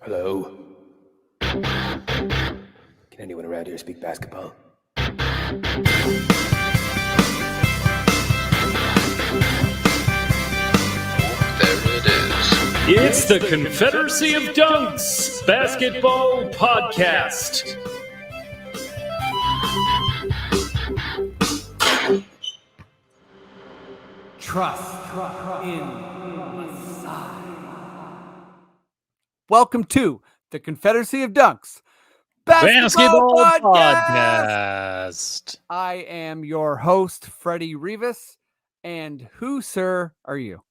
Hello? Can anyone around here speak basketball? There it is. It's the Confederacy of Dunks Basketball Podcast. Trust in Masai. Welcome to the Confederacy of Dunks Basketball Podcast. I am your host, Freddie Rivas. And who, sir, are you?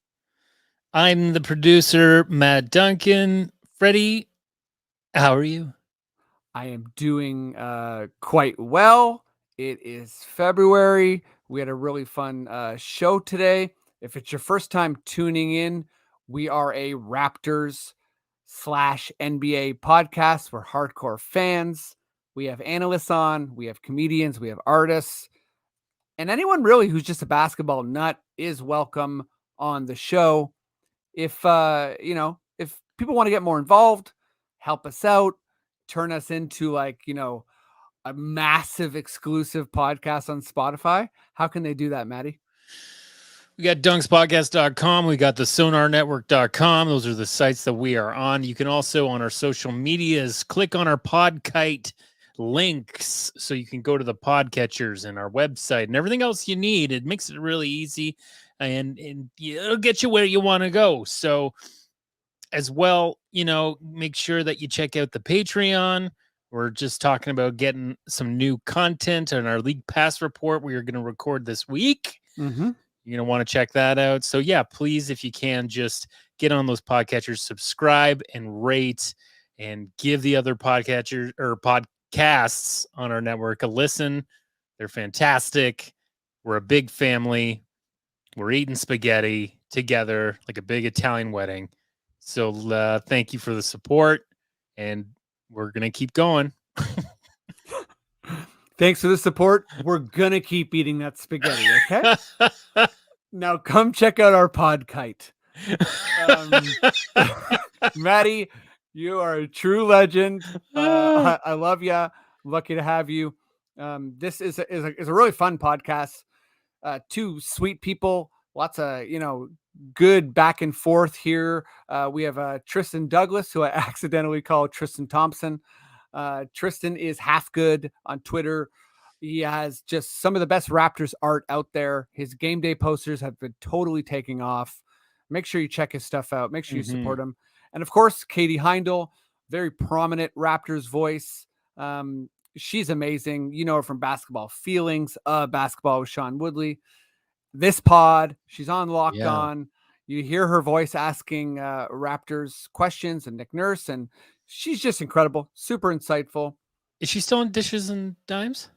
I'm the producer, Matt Duncan. Freddie, how are you? I am doing quite well. It is February. We had a really fun show today. If it's your first time tuning in, we are a Raptors / NBA podcast. We're hardcore fans. We have analysts on, we have comedians, we have artists, and anyone really who's just a basketball nut is welcome on the show. If if people want to get more involved, help us out, turn us into a massive exclusive podcast on Spotify, how can they do that, Maddie? We got dunkspodcast.com. We got the sonarnetwork.com. Those are the sites that we are on. You can also, on our social medias, click on our Podkite links so you can go to the podcatchers and our website and everything else you need. It makes it really easy and it'll get you where you want to go. So as well, make sure that you check out the Patreon. We're just talking about getting some new content on our League Pass report we are going to record this week. Mm-hmm. You're going to want to check that out. So yeah, please, if you can, just get on those podcatchers, subscribe and rate, and give the other podcatchers or podcasts on our network a listen. They're fantastic. We're a big family. We're eating spaghetti together like a big Italian wedding. So thank you for the support, and we're going to keep going. Thanks for the support. We're going to keep eating that spaghetti, okay? Now come check out our Podkite. Maddie, you are a true legend. I love you. Lucky to have you. This is a really fun podcast. Two sweet people. Lots of, good back and forth here. We have Tristan Douglas, who I accidentally called Tristan Thompson. Tristan is half good on Twitter. He has just some of the best Raptors art out there. His game day posters have been totally taking off. Make sure you check his stuff out. Make sure you support him. And of course, Katie Heindl, very prominent Raptors voice. She's amazing. You know her from Basketball Feelings, Basketball with Sean Woodley. This pod, she's on Locked On. You hear her voice asking Raptors questions and Nick Nurse, and she's just incredible, super insightful. Is she still in Dishes and Dimes?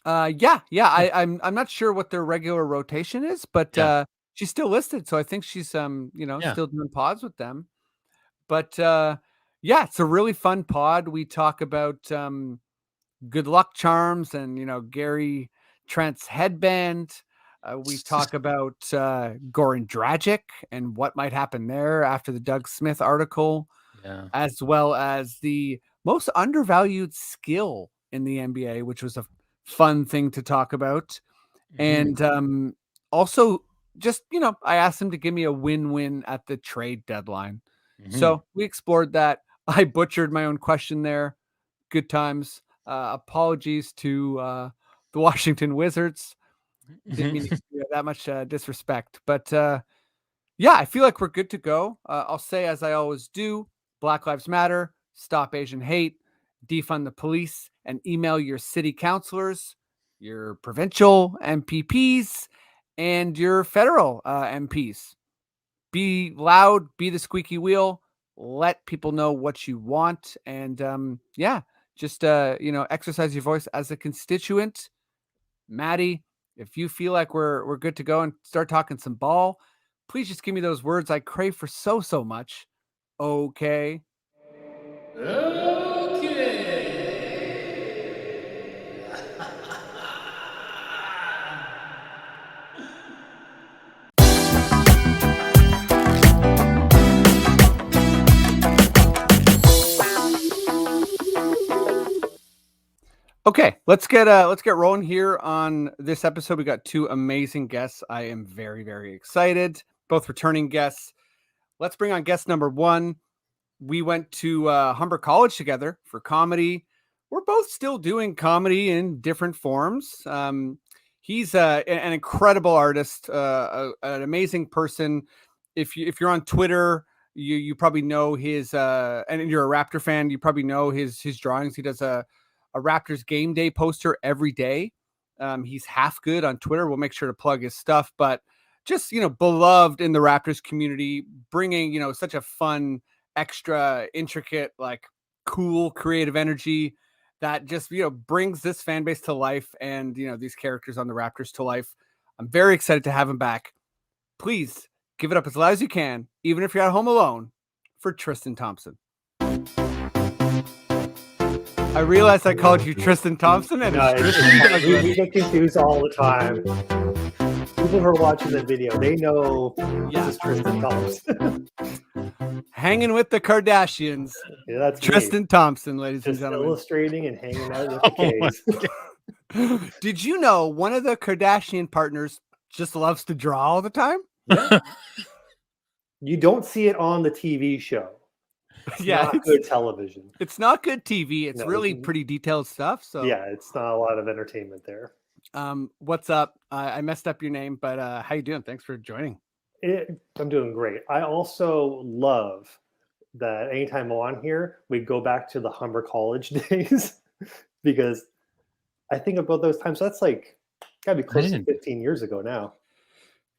Yeah. I'm not sure what their regular rotation is, but she's still listed, so I think she's still doing pods with them. But it's a really fun pod. We talk about good luck charms and Gary Trent's headband. We talk about Goran Dragic and what might happen there after the Doug Smith article, as well as the most undervalued skill in the NBA, which was a fun thing to talk about. And also just, I asked him to give me a win-win at the trade deadline. So we explored that. I butchered my own question there. Good times. Apologies to the Washington Wizards. Didn't mean to do that much disrespect, but I feel like we're good to go. I'll say, as I always do, Black Lives Matter, stop Asian hate, defund the police, and email your city councilors, your provincial MPPs, and your federal MPs. Be loud, be the squeaky wheel, let people know what you want, and just exercise your voice as a constituent. Maddie, if you feel like we're good to go and start talking some ball, please just give me those words I crave for so much. Okay. Okay, let's get rolling here on this episode. We got two amazing guests. I am very, very excited. Both returning guests. Let's bring on guest number one. We went to Humber College together for comedy. We're both still doing comedy in different forms. He's an incredible artist, an amazing person. If you're on Twitter, you probably know his, and you're a Raptor fan, you probably know his drawings. He does a Raptors game day poster every day. He's half good on Twitter. We'll make sure to plug his stuff, but just, beloved in the Raptors community, bringing, such a fun, extra intricate, like cool, creative energy that just, brings this fan base to life and, these characters on the Raptors to life. I'm very excited to have him back. Please give it up as loud as you can, even if you're at home alone, for Tristan Thompson. I realized I called you Tristan Thompson, and we get confused all the time. People who are watching the video, they know this is Tristan Thompson. Hanging with the Kardashians. Yeah, that's Tristan Thompson, ladies and just gentlemen. illustrating and hanging out with the K's. Did you know one of the Kardashian partners just loves to draw all the time? Yeah. You don't see it on the TV show. It's not good television. It's not good TV. It's really pretty detailed stuff. So yeah, it's not a lot of entertainment there. What's up? I messed up your name, but how you doing? Thanks for joining. I'm doing great. I also love that anytime I'm on here, we go back to the Humber College days because I think about those times. That's like gotta be close to 15 years ago now.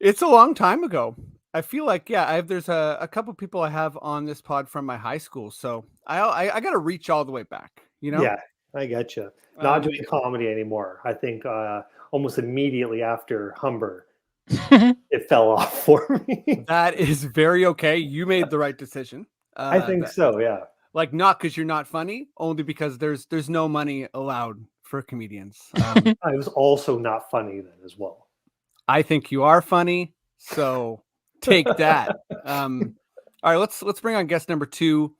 It's a long time ago. I feel like, there's a couple people I have on this pod from my high school, so I got to reach all the way back. Yeah, I get you. Not doing comedy anymore. I think almost immediately after Humber, it fell off for me. That is very okay. You made the right decision. I think so. Yeah. Like, not because you're not funny, only because there's no money allowed for comedians. I was also not funny then as well. I think you are funny, so take that. All right, let's bring on guest number two.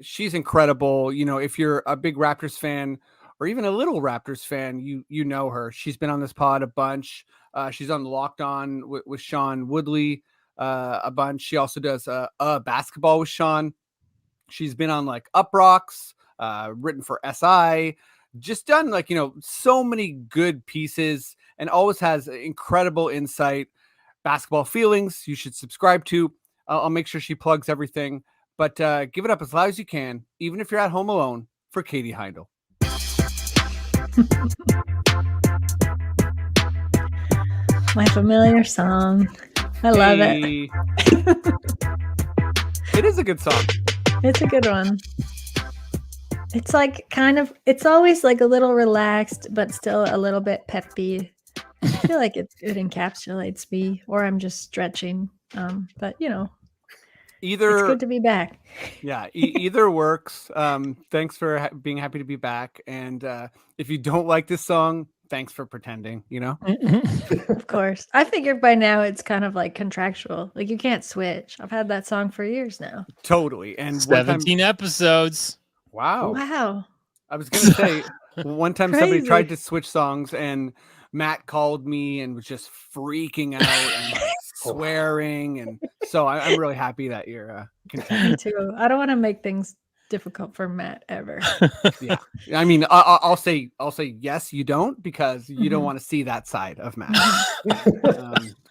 She's incredible. If you're a big Raptors fan or even a little Raptors fan, you know her. She's been on this pod a bunch. She's on Locked On with Sean Woodley a bunch. She also does basketball with Sean. She's been on like Up Rocks, written for SI, just done like, so many good pieces, and always has incredible insight. Basketball Feelings, you should subscribe to. I'll make sure she plugs everything, but give it up as loud as you can, even if you're at home alone, for Katie Heindl. My familiar song. I love it. It is a good song. It's a good one. It's like it's always like a little relaxed, but still a little bit peppy. I feel like it encapsulates me, or I'm just stretching. But either it's good to be back. Yeah, either works. Thanks for being happy to be back. And if you don't like this song, thanks for pretending. Of course, I figured by now it's kind of like contractual. Like you can't switch. I've had that song for years now. Totally. And 17 episodes. Wow. I was gonna say one time somebody tried to switch songs and Matt called me and was just freaking out and like swearing, and so I'm really happy that you're me too. I don't want to make things difficult for Matt ever. Yeah, I mean, I'll say yes, you don't, because you don't want to see that side of Matt.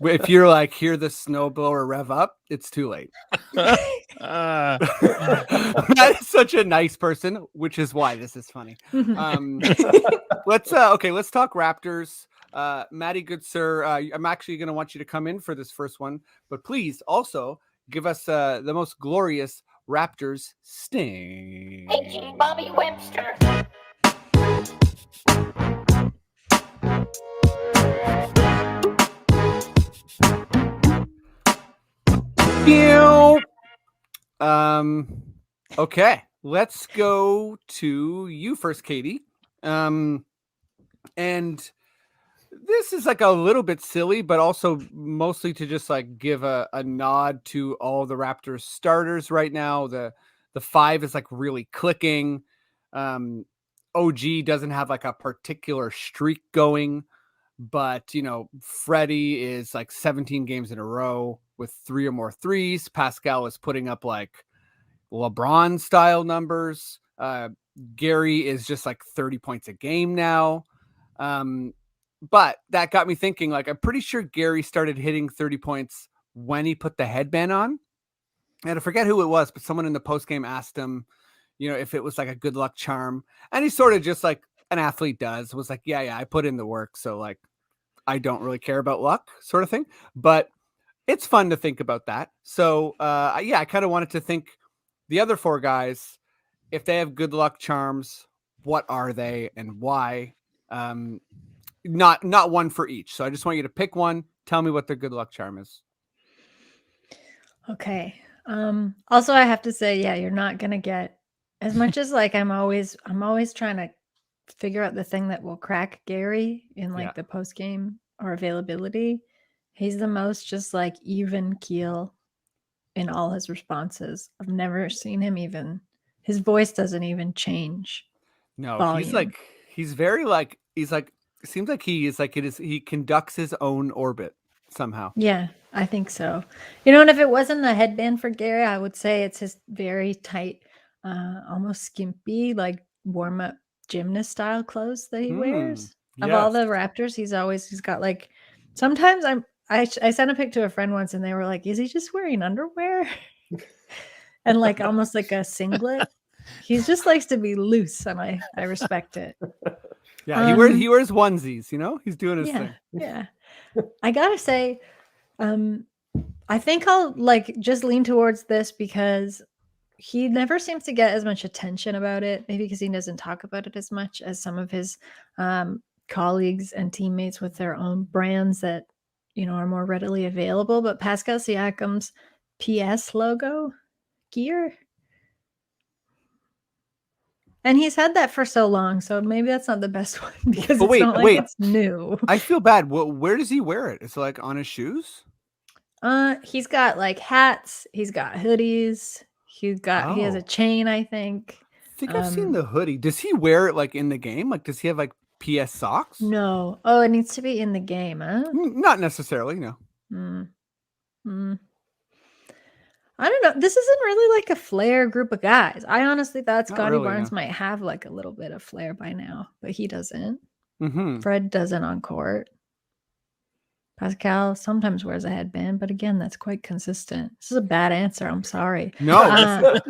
If you're like, hear the snowblower rev up, it's too late. Matt is such a nice person, which is why this is funny. Let's talk Raptors. Maddie, good sir, I'm actually going to want you to come in for this first one, but please also give us the most glorious Raptors sting. Hey, Bobby Webster. Okay, let's go to you first, Katie. And this is like a little bit silly, but also mostly to just like give a nod to all the Raptors starters right now. The five is like really clicking. OG doesn't have like a particular streak going, but Freddie is like 17 games in a row with 3 or more threes. Pascal is putting up like LeBron style numbers. Gary is just like 30 points a game now. But that got me thinking, like, I'm pretty sure Gary started hitting 30 points when he put the headband on. And I forget who it was, but someone in the postgame asked him, if it was like a good luck charm. And he sort of just like an athlete does, was like, yeah, I put in the work. So like, I don't really care about luck sort of thing. But it's fun to think about that. So I kind of wanted to think the other 4 guys, if they have good luck charms, what are they and why? Not one for each. So I just want you to pick one. Tell me what their good luck charm is. Okay. Also I have to say, yeah, you're not gonna get as much as like I'm always trying to figure out the thing that will crack Gary in like the post game or availability. He's the most just like even keel in all his responses. I've never seen him even. His voice doesn't even change. No, volume. he's very like it seems like he conducts his own orbit somehow. Yeah, I think so. And if it wasn't the headband for Gary, I would say it's his very tight, almost skimpy, like warm up gymnast style clothes that he wears. Of all the Raptors, he's got like. Sometimes I sent a pic to a friend once, and they were like, "Is he just wearing underwear?" And like almost like a singlet. He just likes to be loose, and I respect it. Yeah, he wears onesies. He's doing his thing. Yeah, I gotta say, I think I'll like just lean towards this because he never seems to get as much attention about it. Maybe because he doesn't talk about it as much as some of his colleagues and teammates with their own brands that are more readily available. But Pascal Siakam's PS logo gear, and he's had that for so long, so maybe that's not the best one because it's not like it's new. I feel bad. Where does he wear it? It's like on his shoes. He's got like hats. He's got hoodies. He has a chain, I think. I think I've seen the hoodie. Does he wear it like in the game? Like, does he have like PS socks? No. Oh, it needs to be in the game, huh? Not necessarily, no. I don't know. This isn't really like a flair group of guys. I honestly thought Scotty really, Barnes no. might have like a little bit of flair by now, but he doesn't. Mm-hmm. Fred doesn't on court. Pascal sometimes wears a headband, but again, that's quite consistent. This is a bad answer. I'm sorry. No,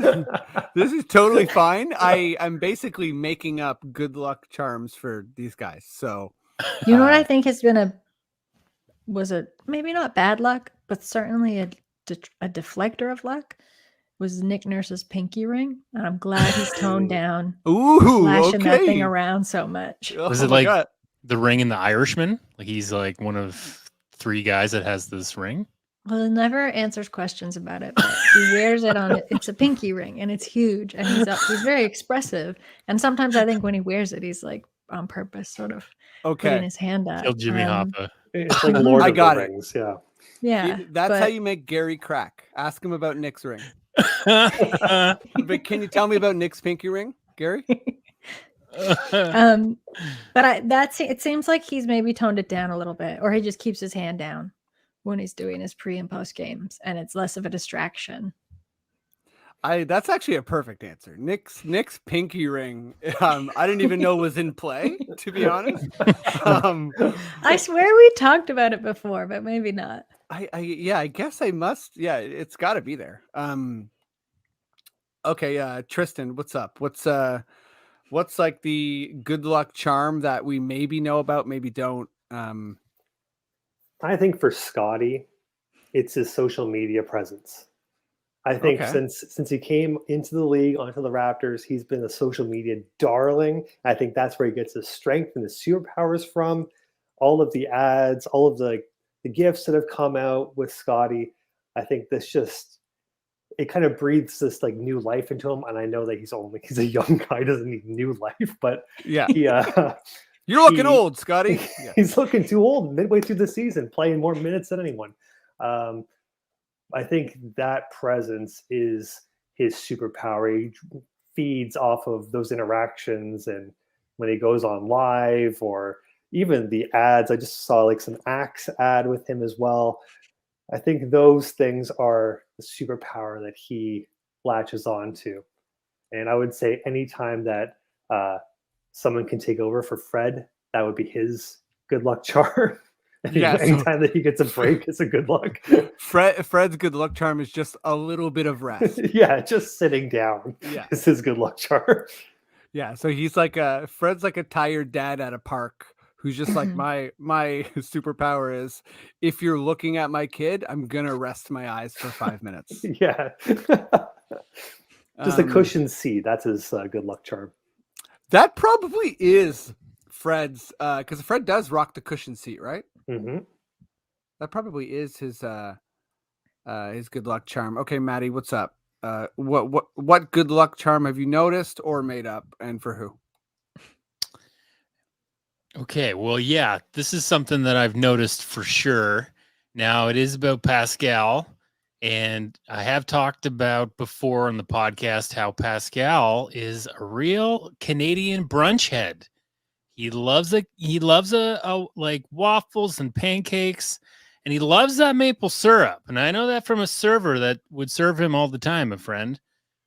this is totally fine. I'm basically making up good luck charms for these guys. So, what I think has been was maybe not bad luck, but certainly a deflector of luck was Nick Nurse's pinky ring. And I'm glad he's toned down. Flashing that thing around so much. Was it like the ring in The Irishman? Like he's like one of 3 guys that has this ring? Well, he never answers questions about it, but he wears it on it. It's a pinky ring and it's huge and he's very expressive. And sometimes I think when he wears it, he's like on purpose, sort of putting his hand up. Kill Jimmy Hoffa. It's like Lord of the Rings, yeah. Yeah. That's how you make Gary crack. Ask him about Nick's ring. But can you tell me about Nick's pinky ring, Gary? But it seems like he's maybe toned it down a little bit, or he just keeps his hand down when he's doing his pre and post games, and it's less of a distraction. That's actually a perfect answer. Nick's pinky ring. I didn't even know was in play, to be honest. I swear we talked about it before, but maybe not. I guess I must. Yeah, it's got to be there. Okay, Tristan, what's up? What's like the good luck charm that we maybe know about, maybe don't? I think for Scotty, it's his social media presence. I think since he came into the league, onto the Raptors, he's been a social media darling. I think that's where he gets his strength and his superpowers from. All of the ads, all of the gifts that have come out with Scotty. I think it kind of breathes this like new life into him. And I know that he's a young guy, doesn't need new life, but yeah, you're looking old, Scotty. He's looking too old midway through the season, playing more minutes than anyone. I think that presence is his superpower. He feeds off of those interactions and when he goes on live, or even the ads. I just saw like some Axe ad with him as well. I think those things are the superpower that he latches on to. And I would say anytime that someone can take over for Fred, that would be his good luck charm. Anytime that he gets a break, it's a good luck. Fred's good luck charm is just a little bit of rest. Yeah, just sitting down is his good luck charm. Yeah, so he's like Fred's like a tired dad at a park who's just like, my superpower is if you're looking at my kid, I'm gonna rest my eyes for 5 minutes. Yeah. Just a cushion seat. That's his good luck charm. That probably is Fred's, because Fred does rock the cushion seat, right? Mm-hmm. That probably is his good luck charm. Okay, Maddie, what's up? What good luck charm have you noticed or made up, and for who? Okay, well, yeah, this is something that I've noticed for sure. Now, it is about Pascal, and I have talked about before on the podcast how Pascal is a real Canadian brunch head. He loves like waffles and pancakes, and he loves that maple syrup. And I know that from a server that would serve him all the time, a friend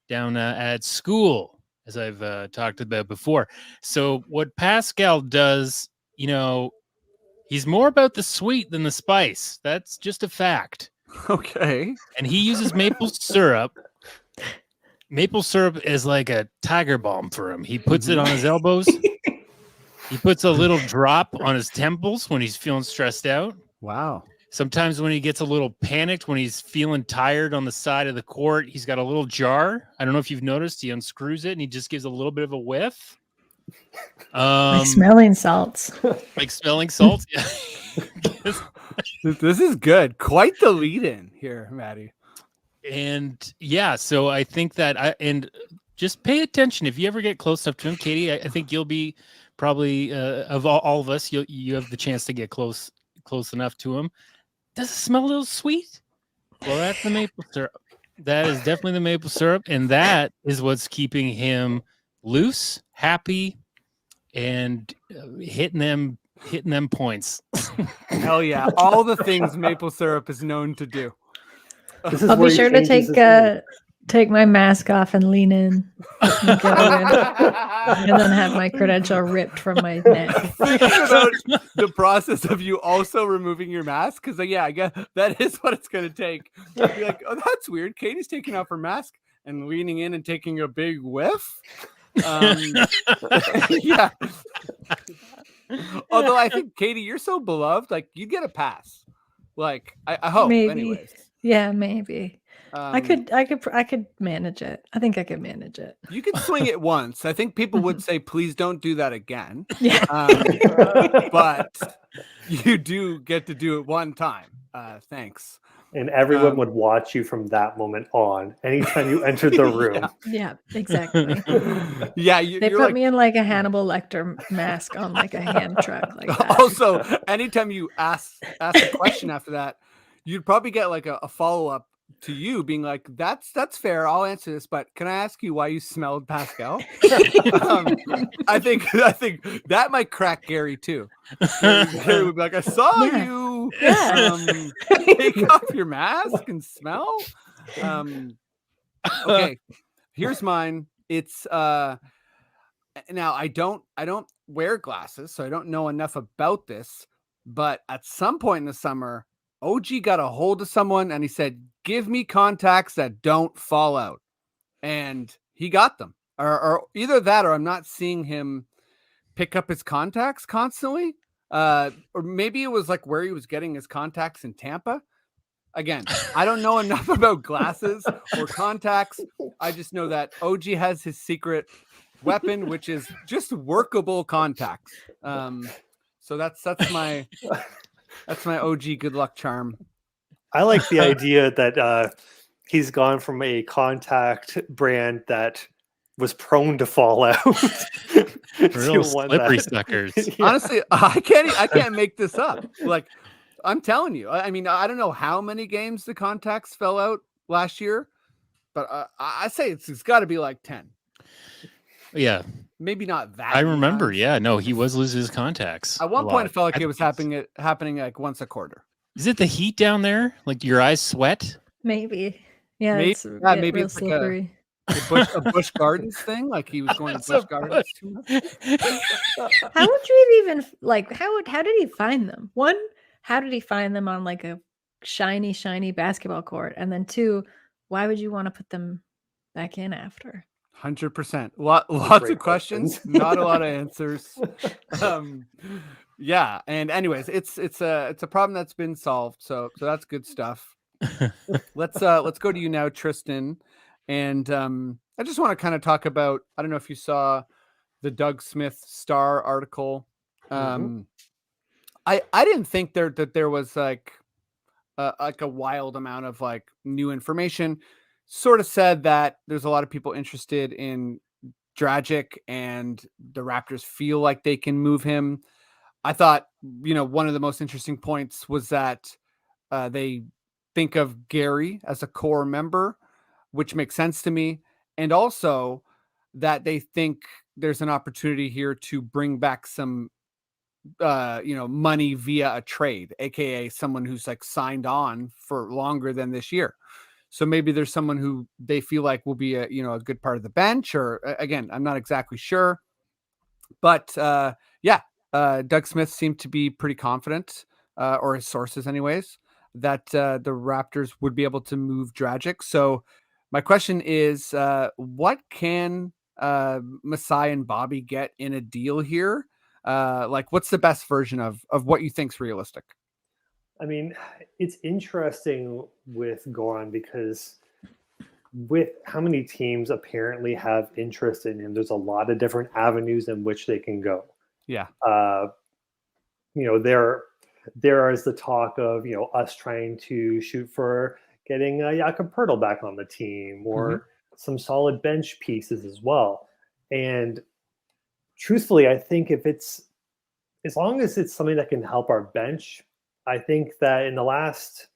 down at school, as I've talked about before. So what Pascal does, he's more about the sweet than the spice. That's just a fact. Okay. And he uses maple syrup. Maple syrup is like a tiger balm for him. He puts it on his elbows. He puts a little drop on his temples when he's feeling stressed out. Wow. Sometimes when he gets a little panicked, when he's feeling tired on the side of the court, he's got a little jar. I don't know if you've noticed. He unscrews it and he just gives a little bit of a whiff. Like smelling salts. Like smelling salts. Yeah. This is good. Quite the lead-in here, Maddie. And yeah, so I think that and just pay attention. If you ever get close enough to him, Katie, I think you'll be probably of all of us, you have the chance to get close enough to him. Does it smell a little sweet? Well, that's the maple syrup. That is definitely the maple syrup, and that is what's keeping him loose, happy, and hitting them points. Hell yeah! All the things maple syrup is known to do. I'll be sure to take my mask off and lean in, and then have my credential ripped from my neck. Thinking about the process of you also removing your mask, because yeah, I guess that is what it's going to take. Be like, oh, that's weird. Katie's taking off her mask and leaning in and taking a big whiff. Yeah. Although I think, Katie, you're so beloved, like you get a pass. Like I hope, maybe. Anyways. Yeah, maybe. I could manage it. I think I could manage it. You could swing it once. I think people would say, please don't do that again. Yeah. But you do get to do it one time. Thanks. And everyone would watch you from that moment on, anytime you entered the room. Yeah, exactly. Yeah, they put me in like a Hannibal Lecter mask on like a hand truck like that. Also, anytime you ask a question after that, you'd probably get like a follow-up to you being like, that's fair, I'll answer this, but can I ask you why you smelled Pascal? I think that might crack Gary too. Gary would be like, I saw you take off your mask and smell. Okay, here's mine. It's now I don't wear glasses, so I don't know enough about this, but at some point in the summer, OG got a hold of someone and he said, give me contacts that don't fall out. And he got them. Or either that or I'm not seeing him pick up his contacts constantly. Or maybe it was like where he was getting his contacts in Tampa. Again, I don't know enough about glasses or contacts. I just know that OG has his secret weapon, which is just workable contacts. So that's my... That's my OG good luck charm. I like the idea that he's gone from a contact brand that was prone to fall out. Real slippery suckers. Yeah. Honestly, I can't make this up. Like, I'm telling you. I mean, I don't know how many games the contacts fell out last year, but I say it's got to be like 10. Yeah. maybe not that. I remember. times. Yeah, no, he was losing his contacts. At one point, it felt like it was happening like once a quarter. Is it the heat down there? Like your eyes sweat? Maybe. Yeah, Maybe, it's maybe real it's like slippery. a Busch Gardens thing. Like he was going to Busch Gardens too much. How would you even like? How did he find them? One, how did he find them on like a shiny basketball court? And then two, why would you want to put them back in after? 100%. Lots of questions. not a lot of answers. Yeah, and anyways, it's a problem that's been solved. So that's good stuff. Let's go to you now, Tristan. And I just want to kind of talk about, I don't know if you saw the Doug Smith Star article. I didn't think that there was like a wild amount of like new information. Sort of said that there's a lot of people interested in Dragic and the Raptors feel like they can move him. I thought, one of the most interesting points was that they think of Gary as a core member, which makes sense to me. And also that they think there's an opportunity here to bring back some, money via a trade, AKA someone who's like signed on for longer than this year. So maybe there's someone who they feel like will be a good part of the bench, or again, I'm not exactly sure, but Doug Smith seemed to be pretty confident, or his sources anyways, that the Raptors would be able to move Dragic. So my question is, what can Masai and Bobby get in a deal here? Like what's the best version of what you think's realistic? I mean, it's interesting with Goran because with how many teams apparently have interest in him, there's a lot of different avenues in which they can go. Yeah. There is the talk of, us trying to shoot for getting Jakob Poeltl back on the team, or some solid bench pieces as well. And truthfully, I think as long as it's something that can help our bench, I think that in the last,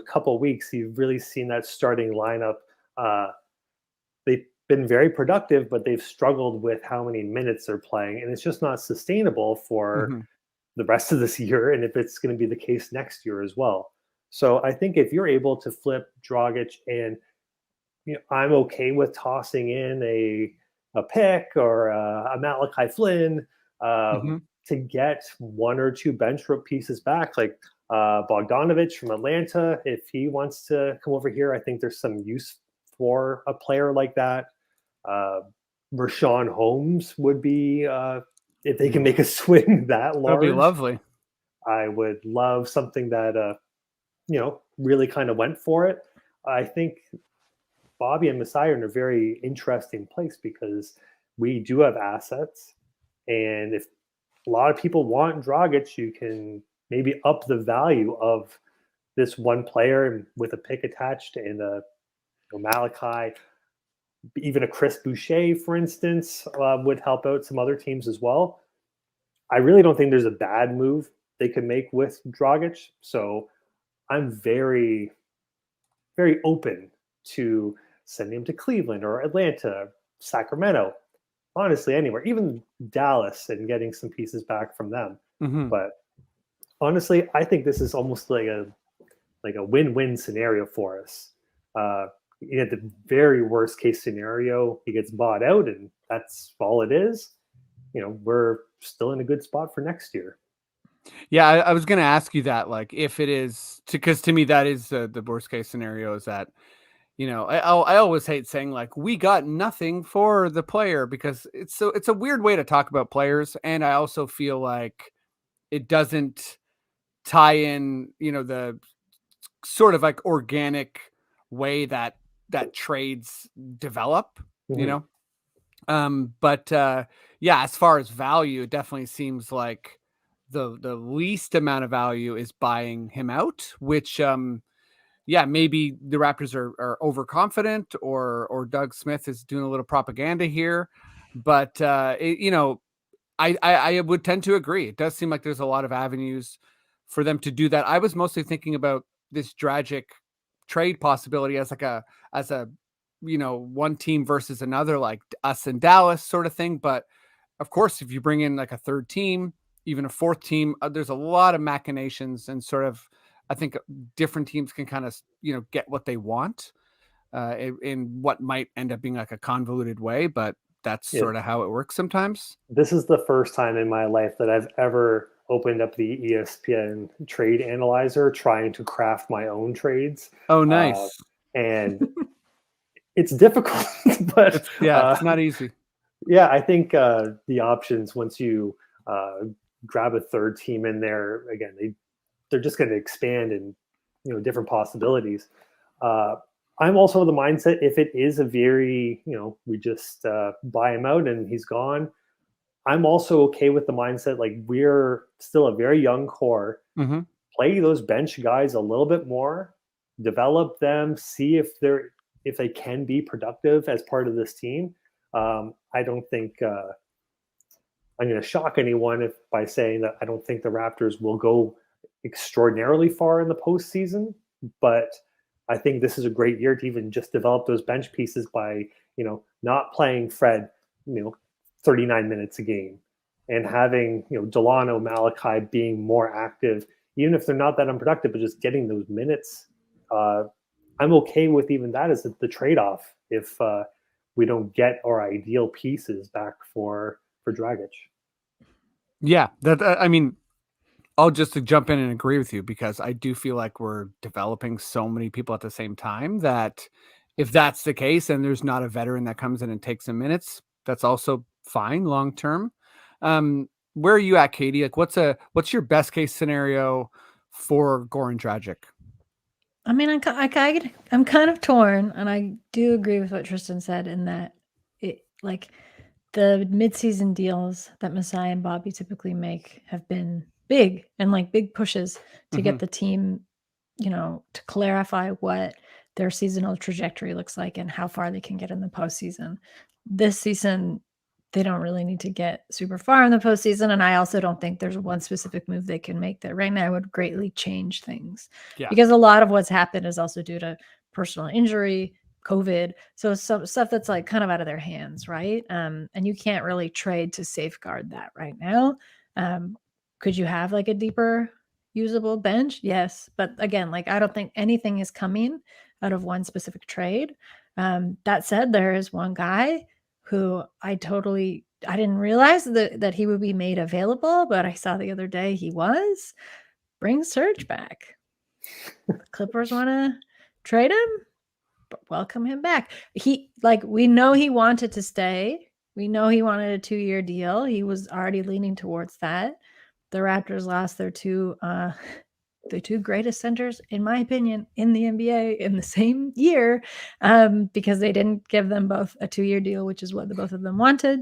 couple of weeks, you've really seen that starting lineup. They've been very productive, but they've struggled with how many minutes they're playing, and it's just not sustainable for the rest of this year, and if it's going to be the case next year as well. So I think if you're able to flip Dragic, and I'm okay with tossing in a pick or a Malachi Flynn to get one or two bench rope pieces back, like Bogdanovich from Atlanta. If he wants to come over here, I think there's some use for a player like that. Rashawn Holmes would be, if they can make a swing that large. That'd be lovely. I would love something that, really kind of went for it. I think Bobby and Masai are in a very interesting place because we do have assets. And if a lot of people want Dragic, you can maybe up the value of this one player with a pick attached, and a Malachi, even a Chris Boucher, for instance, would help out some other teams as well. I really don't think there's a bad move they could make with Dragic. So I'm very, very open to sending him to Cleveland or Atlanta, Sacramento, honestly, anywhere, even Dallas, and getting some pieces back from them. But honestly, I think this is almost like a win-win scenario for us. In the very worst case scenario, he gets bought out, and that's all it is. We're still in a good spot for next year. Yeah, I was going to ask you that, like, if it is, because to me that is the worst case scenario. Is that, I always hate saying like we got nothing for the player, because it's a weird way to talk about players, and I also feel like it doesn't tie in, the sort of like organic way that trades develop, but as far as value, it definitely seems like the least amount of value is buying him out, which maybe the Raptors are overconfident, or Doug Smith is doing a little propaganda here, but I would tend to agree. It does seem like there's a lot of avenues for them to do that. I was mostly thinking about this Dragic trade possibility as a one team versus another, like us in Dallas sort of thing. But of course, if you bring in like a third team, even a fourth team, there's a lot of machinations and sort of, I think different teams can kind of, get what they want in what might end up being like a convoluted way, but that's sort of how it works sometimes. This is the first time in my life that I've ever opened up the ESPN trade analyzer trying to craft my own trades. Oh, nice. And it's difficult, but it's not easy. Yeah, I think the options, once you grab a third team in there, again, they're just going to expand and different possibilities. I'm also of the mindset, if it is a very, we just buy him out and he's gone, I'm also okay with the mindset, like we're still a very young core. Mm-hmm. Play those bench guys a little bit more, develop them, see if they can be productive as part of this team. I don't think I'm going to shock anyone by saying that I don't think the Raptors will go extraordinarily far in the postseason, but I think this is a great year to even just develop those bench pieces by, not playing Fred, 39 minutes a game, and having, Delano, Malachi being more active, even if they're not that unproductive, but just getting those minutes. I'm okay with even that as the trade-off if we don't get our ideal pieces back for Dragic. Yeah, I'll just to jump in and agree with you, because I do feel like we're developing so many people at the same time that if that's the case and there's not a veteran that comes in and takes some minutes, that's also fine long term. Where are you at, Katie? Like, what's your best case scenario for Goran Dragic? I mean, I'm kind of torn, and I do agree with what Tristan said in that the midseason deals that Masai and Bobby typically make have been big and like big pushes to get the team, to clarify what their seasonal trajectory looks like and how far they can get in the postseason. This season, they don't really need to get super far in the postseason. And I also don't think there's one specific move they can make that right now would greatly change things. Yeah. Because a lot of what's happened is also due to personal injury, COVID. So some stuff that's like kind of out of their hands, right? And you can't really trade to safeguard that right now. Could you have like a deeper usable bench? Yes. But again, like I don't think anything is coming out of one specific trade. That said, there is one guy who I didn't realize that he would be made available, but I saw the other day he was. Bring Serge back. The Clippers want to trade him, but welcome him back. We know he wanted to stay. We know he wanted a 2-year deal. He was already leaning towards that. The Raptors lost their two greatest centers, in my opinion, in the NBA in the same year, because they didn't give them both a 2-year deal, which is what the both of them wanted.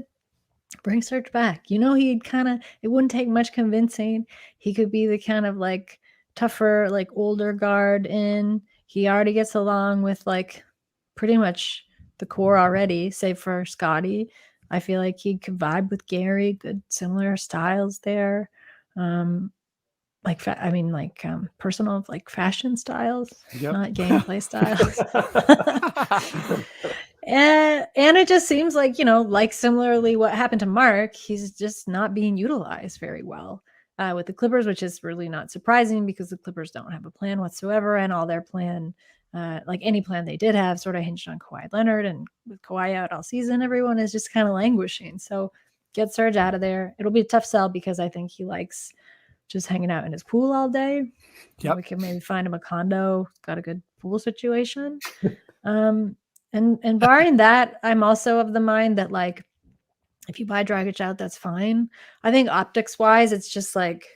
Bring Serge back. It wouldn't take much convincing. He could be the kind of like tougher, like older guard in. He already gets along with like pretty much the core already, save for Scotty. I feel like he could vibe with Gary, good similar styles there. Personal like fashion styles, not gameplay styles. and it just seems like, like similarly what happened to Mark, he's just not being utilized very well with the Clippers, which is really not surprising because the Clippers don't have a plan whatsoever, and all their plan, like any plan they did have, sort of hinged on Kawhi Leonard, and with Kawhi out all season, everyone is just kind of languishing. So get Serge out of there. It'll be a tough sell because I think he likes just hanging out in his pool all day. Yep. We can maybe find him a condo, got a good pool situation. And barring that, I'm also of the mind that like, if you buy Dragic out, that's fine. I think optics wise, it's just like,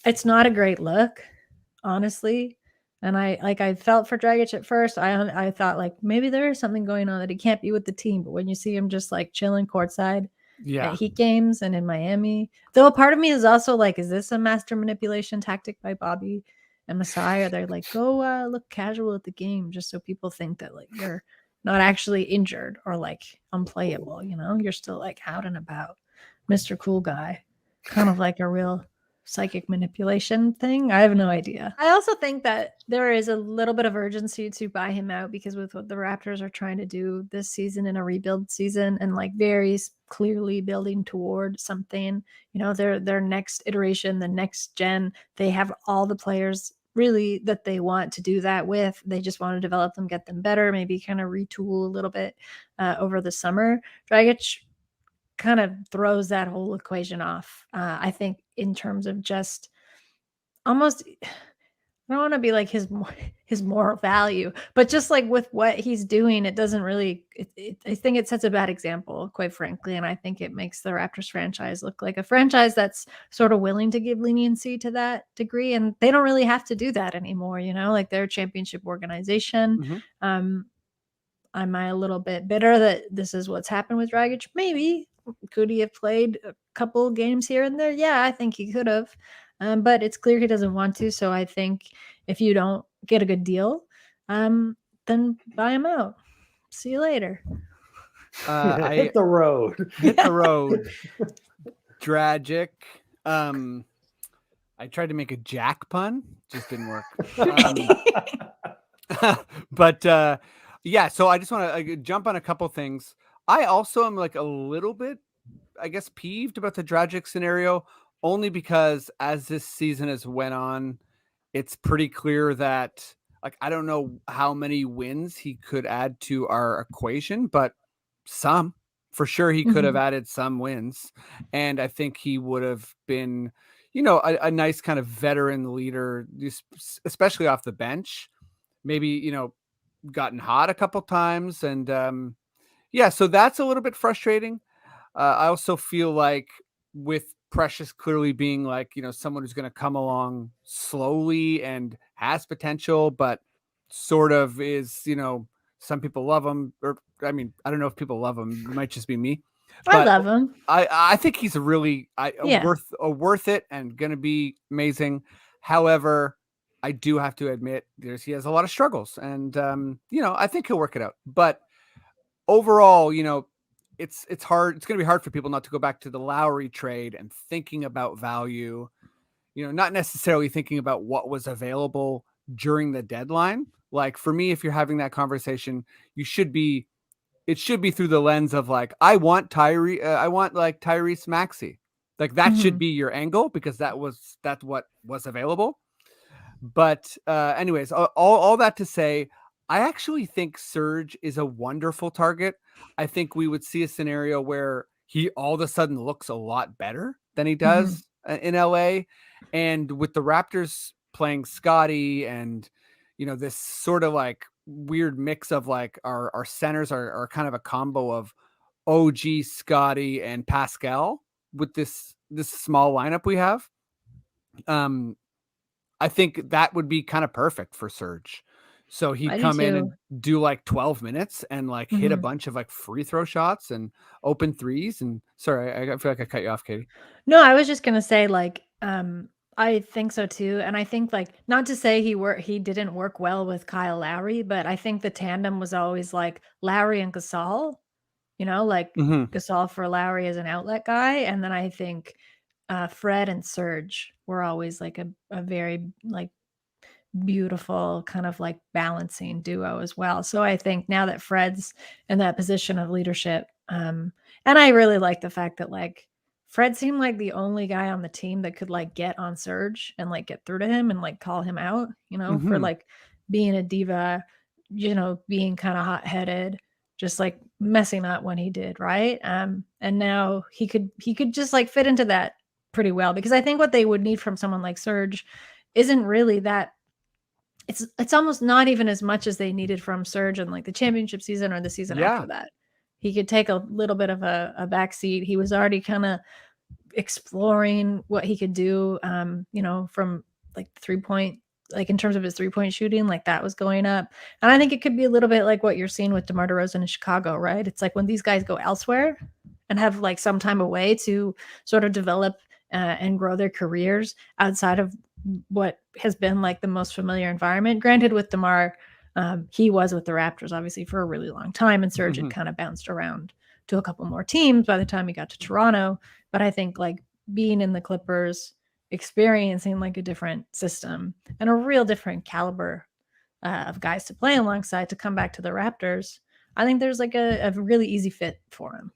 it's not a great look, honestly. And I felt for Dragic at first. I thought like maybe there is something going on that he can't be with the team. But when you see him just like chilling courtside at Heat games and in Miami, though a part of me is also like, is this a master manipulation tactic by Bobby and Masai? Are they like, go look casual at the game just so people think that like you're not actually injured or like unplayable, you're still like out and about, Mr. Cool Guy, kind of like a real psychic manipulation thing. I have no idea. I also think that there is a little bit of urgency to buy him out because with what the Raptors are trying to do this season in a rebuild season and like very clearly building toward something, their next iteration, the next gen, they have all the players really that they want to do that with. They just want to develop them, get them better, maybe kind of retool a little bit over the summer. Dragic kind of throws that whole equation off. I think in terms of just almost, I don't want to be like his moral value, but just like with what he's doing, it doesn't really, I think it sets a bad example, quite frankly. And I think it makes the Raptors franchise look like a franchise that's sort of willing to give leniency to that degree. And they don't really have to do that anymore. Like they're a championship organization. Am I a little bit bitter that this is what's happened with Dragic? Maybe. Could he have played a couple games here and there? Yeah, I think he could have. But it's clear he doesn't want to. So I think if you don't get a good deal, then buy him out. See you later. I hit the road. Hit the road. Dragic. I tried to make a Jack pun. Just didn't work. But yeah, so I just want to jump on a couple things. I also am like a little bit, I guess, peeved about the Dragic scenario, only because as this season has went on, it's pretty clear that like I don't know how many wins he could add to our equation, but some for sure he could have added some wins, and I think he would have been, a nice kind of veteran leader, especially off the bench. Maybe gotten hot a couple times, and yeah, so that's a little bit frustrating. I also feel like with Precious clearly being like, someone who's going to come along slowly and has potential, but sort of is, some people love him, or I mean, I don't know if people love him. It might just be me. But I love him. I think he's worth it and going to be amazing. However, I do have to admit he has a lot of struggles, and I think he'll work it out. But overall, it's hard. It's going to be hard for people not to go back to the Lowry trade and thinking about value, not necessarily thinking about what was available during the deadline. Like for me, if you're having that conversation, it should be through the lens of like, I want Tyrese Maxey. Like that should be your angle because that's what was available. But anyways, all that to say, I actually think Serge is a wonderful target. I think we would see a scenario where he all of a sudden looks a lot better than he does in LA. And with the Raptors playing Scotty and, this sort of like weird mix of like our centers are kind of a combo of OG, Scotty, and Pascal with this small lineup we have. I think that would be kind of perfect for Serge. So he'd come in and do like 12 minutes and like hit a bunch of like free throw shots and open threes. And sorry, I feel like I cut you off, Katie. No, I was just going to say like, I think so too. And I think like, not to say he didn't work well with Kyle Lowry, but I think the tandem was always like Lowry and Gasol, Gasol for Lowry as an outlet guy. And then I think Fred and Serge were always like a very like beautiful kind of like balancing duo as well. So I think now that Fred's in that position of leadership, and I really like the fact that like Fred seemed like the only guy on the team that could like get on Serge and like get through to him and like call him out, for like being a diva, being kind of hot-headed, just like messing up when he did, right? And now he could just like fit into that pretty well, because I think what they would need from someone like Serge isn't really that. It's almost not even as much as they needed from Serge in like the championship season or the season after that. He could take a little bit of a backseat. He was already kind of exploring what he could do, from like 3-point, like in terms of his 3-point shooting, like that was going up. And I think it could be a little bit like what you're seeing with DeMar DeRozan in Chicago, right? It's like when these guys go elsewhere and have like some time away to sort of develop and grow their careers outside of what has been like the most familiar environment. Granted, with DeMar, he was with the Raptors obviously for a really long time, and Serge had kind of bounced around to a couple more teams by the time he got to Toronto. But I think like being in the Clippers, experiencing like a different system and a real different caliber of guys to play alongside to come back to the Raptors, I think there's like a really easy fit for him.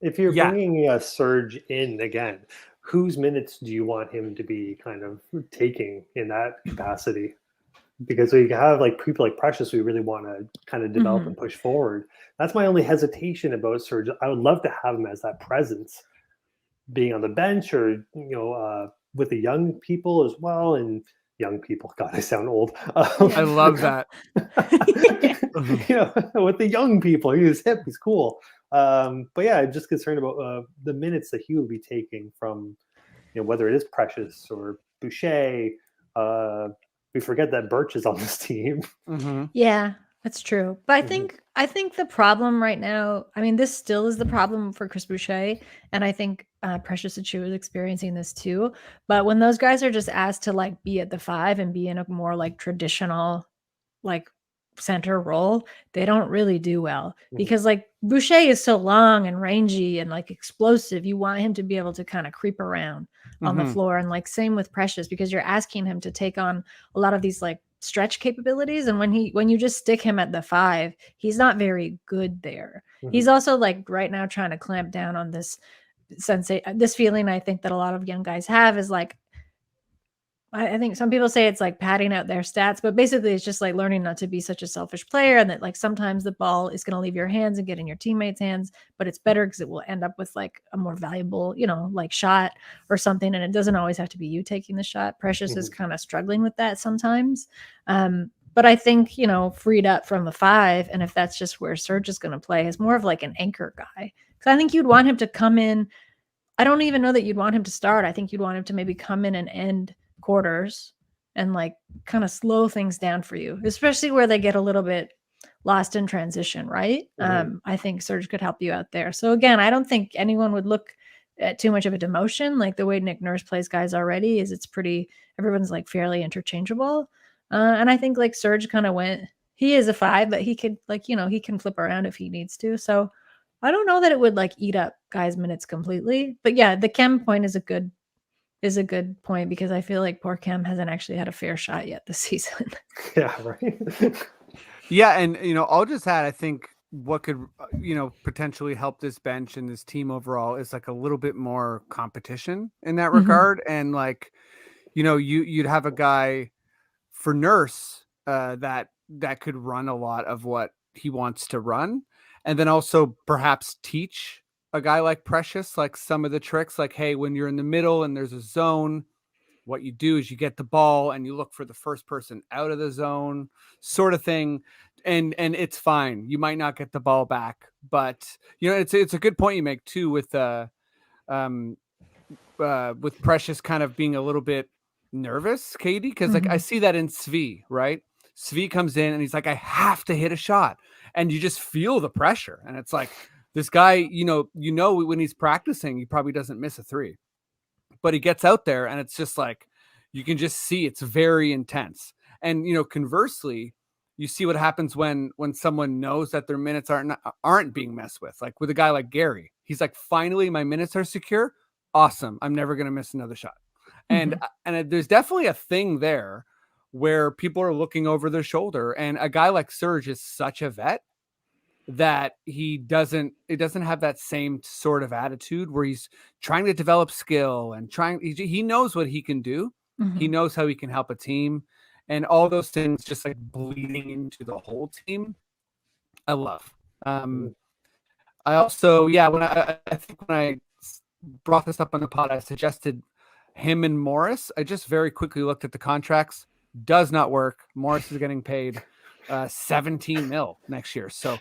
If you're bringing a Serge in again, whose minutes do you want him to be kind of taking in that capacity? Because we have like people like Precious we really want to kind of develop and push forward. That's my only hesitation about Serge. I would love to have him as that presence, being on the bench or with the young people as well. And young people, God, I sound old. I love that. With the young people, he's hip, he's cool. But yeah, I'm just concerned about the minutes that he would be taking from, whether it is Precious or Boucher. We forget that Birch is on this team. Yeah, that's true. But I think the problem right now, I mean, this still is the problem for Chris Boucher. And I think Precious Achiuwa is experiencing this too. But when those guys are just asked to like be at the 5 and be in a more like traditional like center role, they don't really do well because like Boucher is so long and rangy and like explosive. You want him to be able to kind of creep around on the floor, and like same with Precious, because you're asking him to take on a lot of these like stretch capabilities, and when you just stick him at the 5, he's not very good there. He's also like right now trying to clamp down on this this feeling I think that a lot of young guys have is like, I think some people say it's like padding out their stats, but basically it's just like learning not to be such a selfish player, and that like sometimes the ball is going to leave your hands and get in your teammates' hands, but it's better because it will end up with like a more valuable, like shot or something. And it doesn't always have to be you taking the shot. Precious is kind of struggling with that sometimes. But I think, freed up from the 5, and if that's just where Serge is going to play, is more of like an anchor guy. Because I think you'd want him to come in. I don't even know that you'd want him to start. I think you'd want him to maybe come in and end quarters and like kind of slow things down for you, especially where they get a little bit lost in transition, right? I think Serge could help you out there. So again, I don't think anyone would look at too much of a demotion. Like the way Nick Nurse plays guys already is everyone's like fairly interchangeable. And I think like Serge kind of he is a 5, but he could like, he can flip around if he needs to. So I don't know that it would like eat up guys' minutes completely, but yeah, the Chem point is a good point, because I feel like poor Chem hasn't actually had a fair shot yet this season. Yeah, right. Yeah, and I'll just add, I think what could potentially help this bench and this team overall is like a little bit more competition in that regard, and like you'd have a guy for Nurse that could run a lot of what he wants to run, and then also perhaps teach a guy like Precious, like some of the tricks, like, hey, when you're in the middle and there's a zone, what you do is you get the ball and you look for the first person out of the zone, sort of thing. And it's fine. You might not get the ball back, but it's a good point you make too, with Precious kind of being a little bit nervous, Katie, because like I see that in Svi, right? Svi comes in and he's like, I have to hit a shot, and you just feel the pressure, and it's like, this guy, when he's practicing, he probably doesn't miss a 3, but he gets out there and it's just like, you can just see it's very intense. And, conversely, you see what happens when someone knows that their minutes aren't being messed with. Like with a guy like Gary, he's like, finally, my minutes are secure. Awesome. I'm never going to miss another shot. And there's definitely a thing there where people are looking over their shoulder, and a guy like Serge is such a vet that it doesn't have that same sort of attitude where he's trying to develop skill and he knows what he can do. He knows how he can help a team, and all those things just like bleeding into the whole team. I love. I also, when I think when I brought this up on the pod, I suggested him and Morris. I just very quickly looked at the contracts. Does not work. Morris is getting paid 17 mil next year, so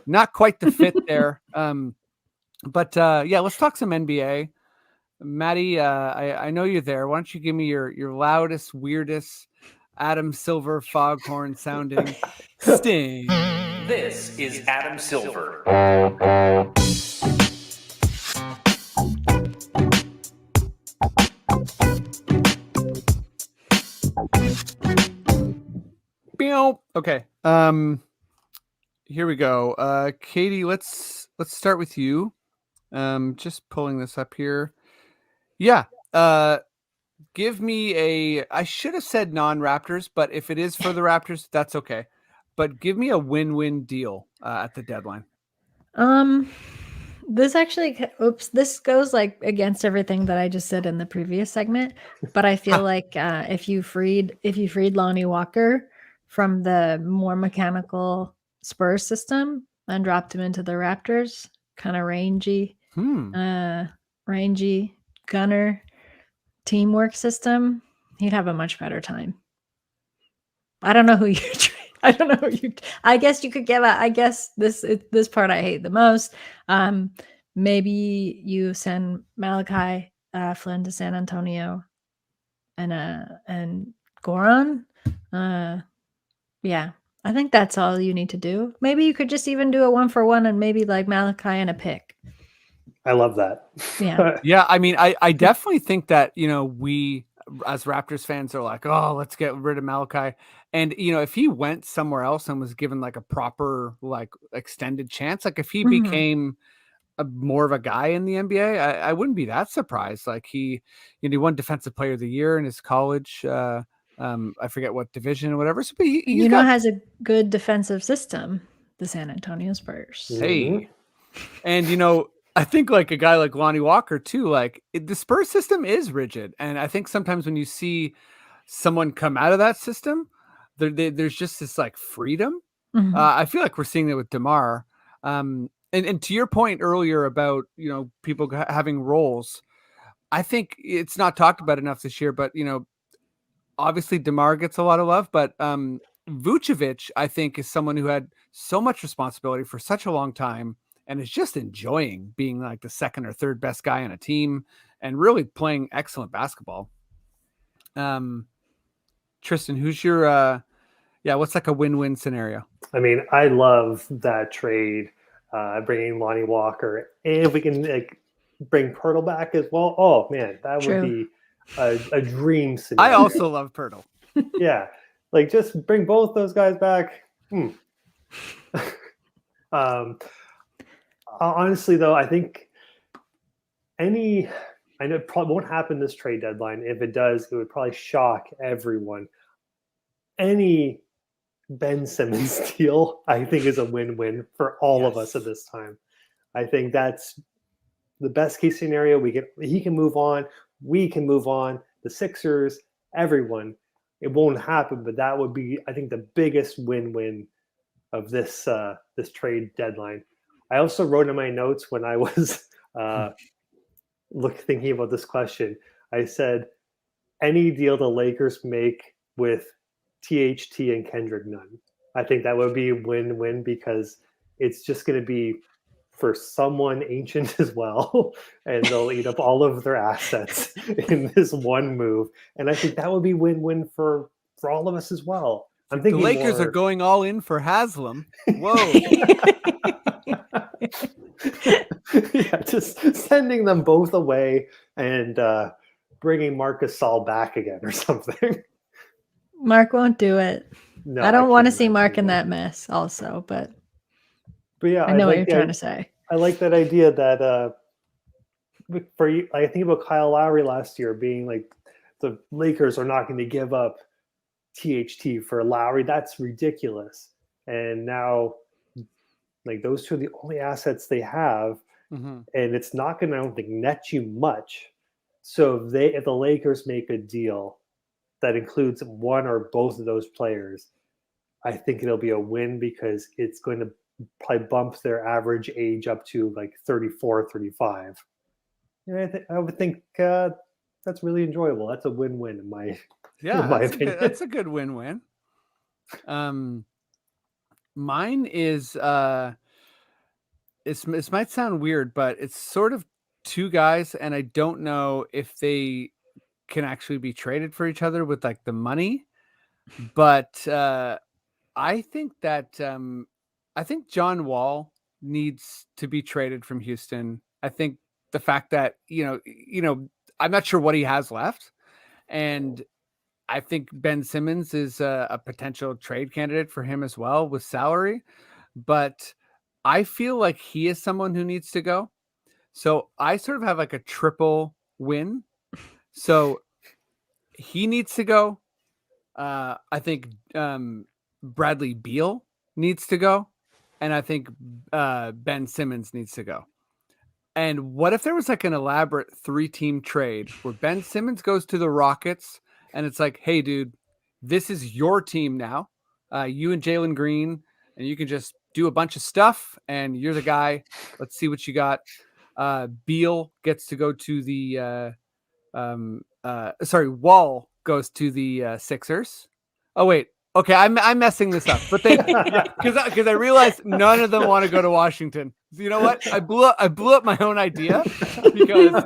not quite the fit there. But let's talk some NBA. Maddie, I know you're there. Why don't you give me your loudest, weirdest Adam Silver foghorn sounding sting? This is Adam Silver. Okay. Here we go. Katie, let's start with you. Just pulling this up here. Yeah. Give me I should have said non-Raptors, but if it is for the Raptors, that's okay. But give me a win-win deal at the deadline. This actually, this goes like against everything that I just said in the previous segment. But I feel like if you freed Lonnie Walker from the more mechanical Spurs system and dropped him into the Raptors, kind of rangy gunner teamwork system, he'd have a much better time. I don't know who you. I don't know who you. I guess you could give a. I guess this part I hate the most. Maybe you send Malachi Flynn to San Antonio, and Goran. Yeah, I think that's all you need to do. Maybe you could just even do a 1-for-1 and maybe like Malachi and a pick. I love that. Yeah. Yeah. I mean, I definitely think that, we as Raptors fans are like, oh, let's get rid of Malachi. And, if he went somewhere else and was given like a proper, like extended chance, like if he became more of a guy in the NBA, I wouldn't be that surprised. Like he won Defensive Player of the Year in his college. I forget what division or whatever. So, but he has a good defensive system, the San Antonio Spurs. Hey, and I think like a guy like Lonnie Walker too, like the Spurs system is rigid. And I think sometimes when you see someone come out of that system, there's just this like freedom. I feel like we're seeing that with DeMar. And to your point earlier about, people having roles, I think it's not talked about enough this year, but, obviously DeMar gets a lot of love, but Vucevic, I think, is someone who had so much responsibility for such a long time and is just enjoying being like the second or third best guy on a team and really playing excellent basketball. Tristan, who's your, what's like a win-win scenario? I mean, I love that trade, bringing Lonnie Walker. And if we can like bring Pirtle back as well, oh man, that would be a dream scenario. I also love Pirtle. Yeah, like just bring both those guys back. Honestly, though, I think I know it probably won't happen this trade deadline. If it does, it would probably shock everyone. Any Ben Simmons deal, I think, is a win-win for all of us at this time. I think that's the best case scenario. He can move on. We can move on. The Sixers, everyone. It won't happen, but that would be, I think, the biggest win-win of this trade deadline. I also wrote in my notes when I was thinking about this question. I said, any deal the Lakers make with THT and Kendrick Nunn. I think that would be a win-win because it's just going to be for someone ancient as well, and they'll eat up all of their assets in this one move. And I think that would be win-win for all of us as well. I'm thinking the Lakers are going all in for Haslam. Whoa. Yeah, just sending them both away and bringing Marcus Saul back again or something. Mark won't do it. No, I don't want to see Mark in that mess also, but yeah, I know what you're trying to say. I like that idea that for you, I think about Kyle Lowry last year being like, the Lakers are not going to give up THT for Lowry. That's ridiculous. And now, like, those two are the only assets they have, and it's not going to, I don't think, net you much. So if the Lakers make a deal that includes one or both of those players, I think it'll be a win because it's going to probably bump their average age up to like 34, 35. And I would think that's really enjoyable. That's a win-win in my opinion. That's a good win-win. Mine is it might sound weird, but it's sort of two guys, and I don't know if they can actually be traded for each other with like the money. But I think that I think John Wall needs to be traded from Houston. I think the fact that I'm not sure what he has left, and I think Ben Simmons is a potential trade candidate for him as well with salary, but I feel like he is someone who needs to go. So I sort of have like a triple win. So he needs to go. I think Bradley Beal needs to go, and I think Ben Simmons needs to go. And what if there was like an elaborate 3-team trade where Ben Simmons goes to the Rockets, and it's like, hey, dude, this is your team now. You and Jalen Green, and you can just do a bunch of stuff, and you're the guy. Let's see what you got. Beal gets to go to the Wall goes to the Sixers. Oh wait, okay, I'm messing this up, but they because I realized none of them want to go to Washington. So you know what? I blew up my own idea, because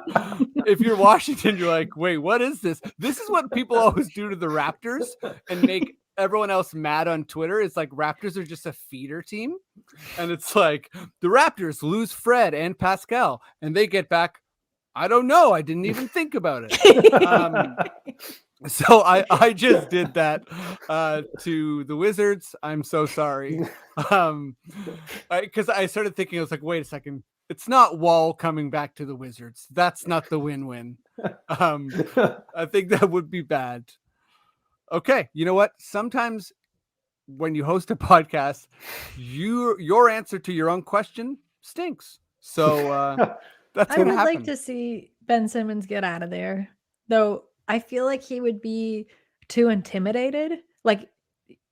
if you're Washington, you're like, wait, what is this? This is what people always do to the Raptors and make everyone else mad on Twitter. It's like Raptors are just a feeder team, and it's like the Raptors lose Fred and Pascal, and they get back, I don't know, I didn't even think about it. So I just did that to the Wizards. I'm so sorry. Because I started thinking, I was like, wait a second, it's not Wall coming back to the Wizards. That's not the win-win. I think that would be bad. Okay, you know what? Sometimes when you host a podcast, your answer to your own question stinks. So that's I going would to happen. like to see Ben Simmons get out of there, though. I feel like he would be too intimidated. Like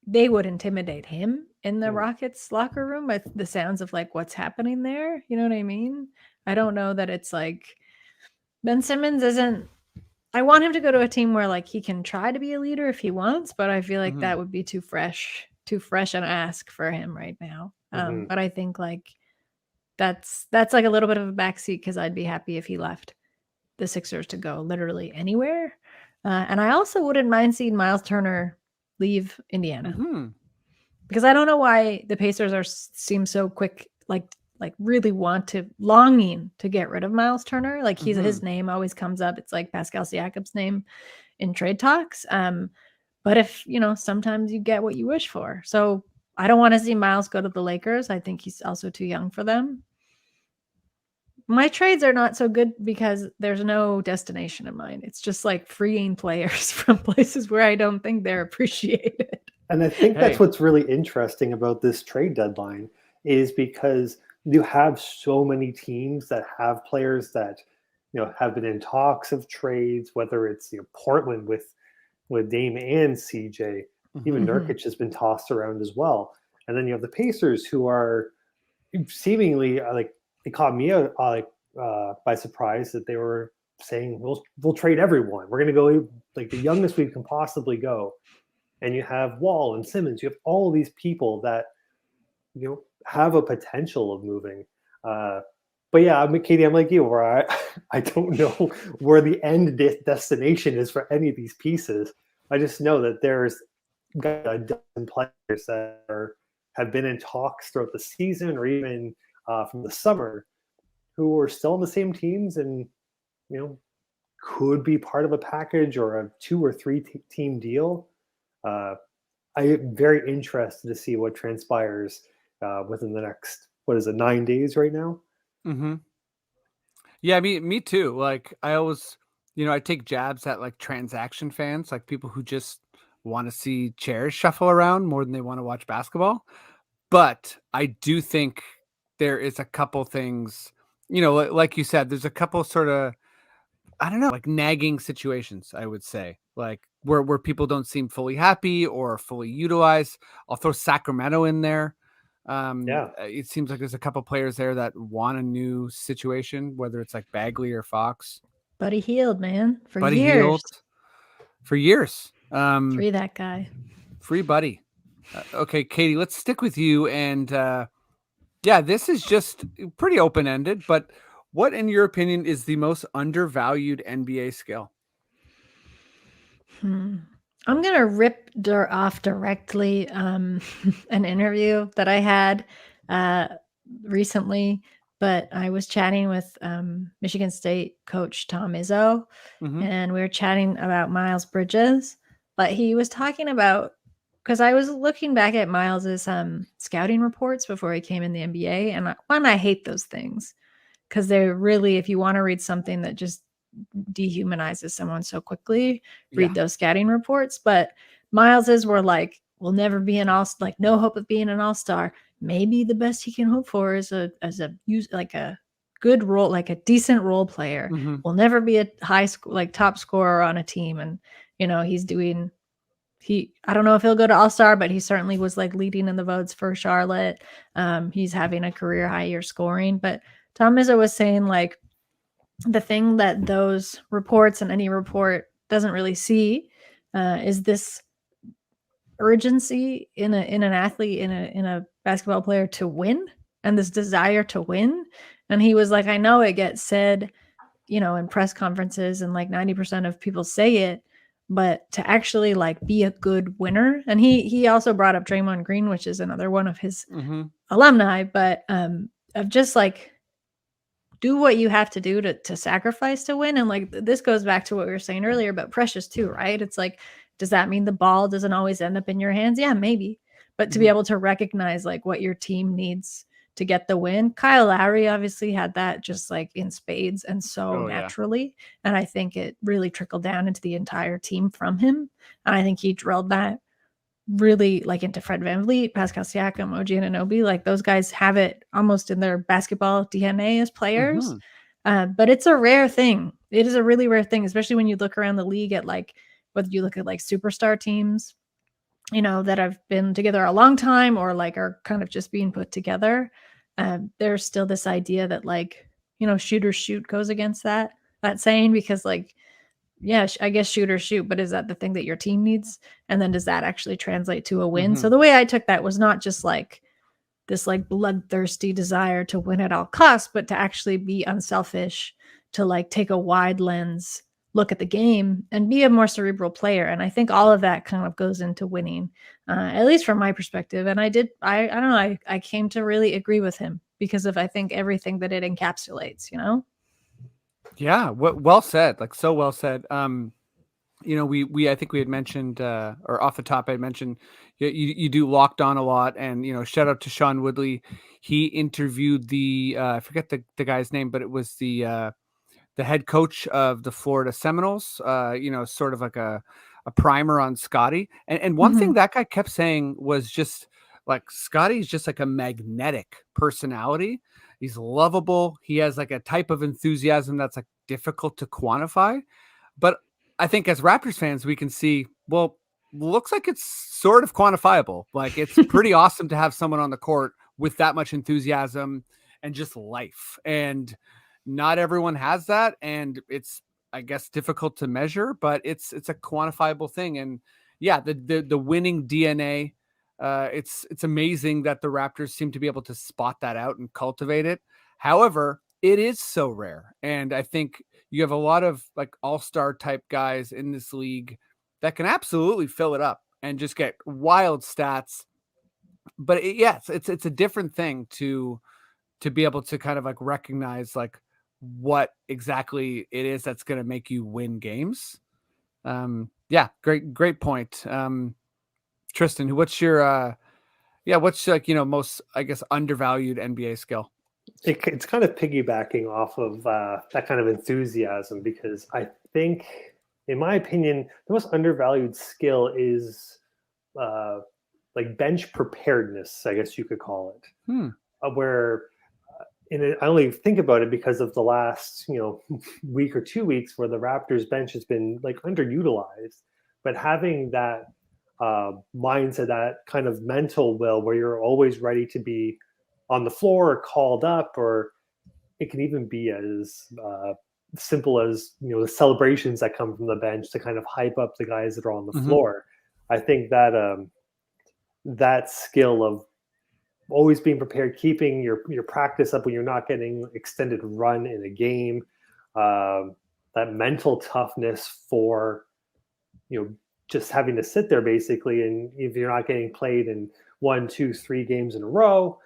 they would intimidate him in the Rockets locker room with the sounds of like what's happening there. You know what I mean? I don't know that it's like Ben Simmons isn't. I want him to go to a team where like he can try to be a leader if he wants, but I feel like that would be too fresh an ask for him right now. But I think like that's like a little bit of a backseat, because I'd be happy if he left the Sixers to go literally anywhere. And I also wouldn't mind seeing Miles Turner leave Indiana, because I don't know why the Pacers seem so quick, like really longing to get rid of Miles Turner. Like his name always comes up. It's like Pascal Siakam's name in trade talks. But if, sometimes you get what you wish for. So I don't want to see Miles go to the Lakers. I think he's also too young for them. My trades are not so good because there's no destination in mind. It's just like freeing players from places where I don't think they're appreciated. And I think that's what's really interesting about this trade deadline, is because you have so many teams that have players that, have been in talks of trades, whether it's Portland with Dame and CJ, even Nurkic has been tossed around as well. And then you have the Pacers, who are seemingly it caught me out by surprise that they were saying we'll trade everyone. We're going to go like the youngest we can possibly go. And you have Wall and Simmons. You have all these people that have a potential of moving. But yeah, Katie, I'm like you, where I don't know where the end destination is for any of these pieces. I just know that there's got a dozen players that have been in talks throughout the season, or even from the summer, who are still on the same teams and could be part of a package or a 2 or 3 team deal. I am very interested to see what transpires within the next 9 days right now. Yeah, me too. Like I always, I take jabs at like transaction fans, like people who just want to see chairs shuffle around more than they want to watch basketball. But I do think there is a couple things, like you said, there's a couple sort of, I don't know, like nagging situations, I would say, like where people don't seem fully happy or fully utilized. I'll throw Sacramento in there. It seems like there's a couple players there that want a new situation, whether it's like Bagley or Fox. Buddy Hield, man, for years. Free that guy. Free Buddy. Okay, Katie, let's stick with you. And this is just pretty open-ended, but what, in your opinion, is the most undervalued NBA skill? I'm going to rip off directly an interview that I had recently, but I was chatting with Michigan State coach Tom Izzo, and we were chatting about Miles Bridges, but he was talking about, because I was looking back at Miles's scouting reports before he came in the NBA, and I hate those things, because they're really, if you want to read something that just dehumanizes someone so quickly. Read those scouting reports. But Miles's were like, will never be an like no hope of being an all-star. Maybe the best he can hope for is a good role, like a decent role player. Will never be a top scorer on a team. And he's doing. I don't know if he'll go to all-star, but he certainly was like leading in the votes for Charlotte. He's having a career high year scoring. But Tom Izzo was saying like the thing that those reports and any report doesn't really see is this urgency in an athlete, in a basketball player to win, and this desire to win. And he was like, I know it gets said, in press conferences, and like 90% of people say it, but to actually like be a good winner. And he also brought up Draymond Green, which is another one of his alumni, but of just like do what you have to do to sacrifice to win. And like this goes back to what we were saying earlier, but Precious too, right? It's like, does that mean the ball doesn't always end up in your hands? Yeah, maybe. But to be able to recognize like what your team needs to get the win. Kyle Lowry obviously had that just like in spades and so naturally. And I think it really trickled down into the entire team from him. And I think he drilled that really like into Fred VanVleet, Pascal Siakam, OG Anunoby. Like those guys have it almost in their basketball DNA as players. But it's a rare thing. It is a really rare thing, especially when you look around the league at like, whether you look at like superstar teams, that have been together a long time or like are kind of just being put together. There's still this idea that like, shoot or shoot goes against that saying, because like, yeah, I guess shoot or shoot, but is that the thing that your team needs? And then does that actually translate to a win? So the way I took that was not just like this like bloodthirsty desire to win at all costs, but to actually be unselfish, to like take a wide lens look at the game and be a more cerebral player. And I think all of that kind of goes into winning, at least from my perspective. And I don't know, I came to really agree with him because of, I think, everything that it encapsulates, Yeah. Well said. Like so well said. We I think we had mentioned, or off the top, I had mentioned you do Locked On a lot, and shout out to Sean Woodley. He interviewed the I forget the guy's name, but it was the head coach of the Florida Seminoles. Sort of like a primer on Scotty. And one thing that guy kept saying was just like Scotty's just like a magnetic personality. He's lovable. He has like a type of enthusiasm that's like difficult to quantify, but I think as Raptors fans, we can see, well, looks like it's sort of quantifiable. Like it's pretty awesome to have someone on the court with that much enthusiasm and just life. And not everyone has that. And it's, I guess, difficult to measure, but it's a quantifiable thing. And yeah, the winning DNA, it's amazing that the Raptors seem to be able to spot that out and cultivate it. However, it is so rare. And I think you have a lot of like all-star type guys in this league that can absolutely fill it up and just get wild stats. But it's a different thing to be able to kind of like recognize like what exactly it is that's going to make you win games. Great point. Tristan, what's your what's like, most, I guess, undervalued NBA skill? It's kind of piggybacking off of that kind of enthusiasm, because I think, in my opinion, the most undervalued skill is like bench preparedness, I guess you could call it. Where, I only think about it because of the last week or 2 weeks where the Raptors bench has been like underutilized, but having that mindset, that kind of mental will, where you're always ready to be on the floor or called up, or it can even be as simple as the celebrations that come from the bench to kind of hype up the guys that are on the floor. I think that that skill of always being prepared, keeping your practice up when you're not getting extended run in a game, that mental toughness for just having to sit there basically, and if you're not getting played in 1, 2, 3 games in a row,